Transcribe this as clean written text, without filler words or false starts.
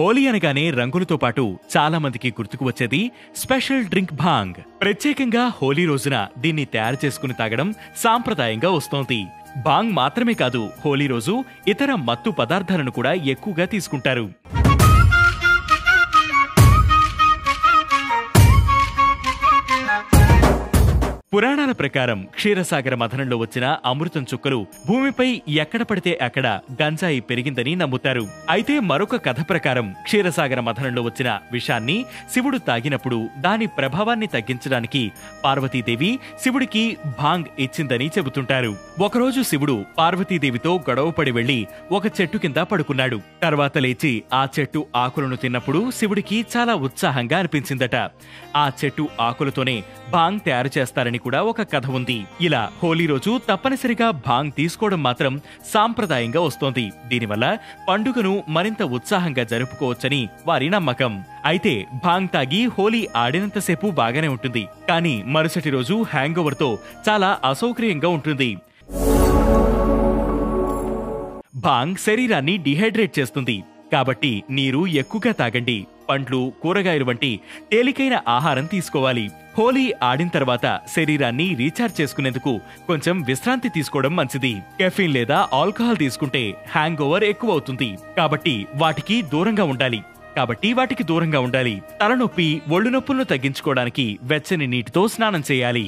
హోలీ అనగానే రంగులతో పాటు చాలా మందికి గుర్తుకు వచ్చేది స్పెషల్ డ్రింక్ భాంగ్. ప్రత్యేకంగా హోలీ రోజున దీన్ని తయారు చేసుకుని తాగడం సాంప్రదాయంగా వస్తోంది. భాంగ్ మాత్రమే కాదు, హోలీ రోజు ఇతర మత్తు పదార్థాలను కూడా ఎక్కువగా తీసుకుంటారు. పురాణాల ప్రకారం క్షీరసాగర మథనంలో వచ్చిన అమృతం చుక్కలు భూమిపై ఎక్కడ పడితే అక్కడ గంజాయి పెరిగిందని నమ్ముతారు. అయితే మరొక కథ ప్రకారం క్షీరసాగర మథనంలో వచ్చిన విషాన్ని శివుడు తాగినప్పుడు దాని ప్రభావాన్ని తగ్గించడానికి పార్వతీదేవి శివుడికి భాంగ్ ఇచ్చిందని చెబుతుంటారు. ఒకరోజు శివుడు పార్వతీదేవితో గొడవపడి వెళ్లి ఒక చెట్టు కింద పడుకున్నాడు. తర్వాత లేచి ఆ చెట్టు ఆకులను తిన్నప్పుడు శివుడికి చాలా ఉత్సాహంగా అనిపించిందట. ఆ చెట్టు ఆకులతోనే భాంగ్ తయారు చేస్తారని కూడా ఒక కథ ఉంది. ఇలా హోలీ రోజు తప్పనిసరిగా భాంగ్ తీసుకోవడం మాత్రం సాంప్రదాయంగా వస్తోంది. దీనివల్ల పండుగను మరింత ఉత్సాహంగా జరుపుకోవచ్చని వారి నమ్మకం. అయితే భాంగ్ తాగి హోలీ ఆడినంతసేపు బాగానే ఉంటుంది, కానీ మరుసటి రోజు హ్యాంగ్ ఓవర్ తో చాలా అసౌకర్యంగా ఉంటుంది. భాంగ్ శరీరాన్ని డిహైడ్రేట్ చేస్తుంది, కాబట్టి నీరు ఎక్కువగా తాగండి. పండ్లు, కూరగాయలు వంటి తేలికైన ఆహారం తీసుకోవాలి. హోలీ ఆడిన తర్వాత శరీరాన్ని రీఛార్జ్ చేసుకునేందుకు కొంచెం విశ్రాంతి తీసుకోవడం మంచిది. కెఫీన్ లేదా ఆల్కహాల్ తీసుకుంటే హ్యాంగ్ ఓవర్ ఎక్కువ అవుతుంది, కాబట్టి వాటికి దూరంగా ఉండాలి. తలనొప్పి, ఒళ్ళు నొప్పులను తగ్గించుకోవడానికి వెచ్చని నీటితో స్నానం చేయాలి.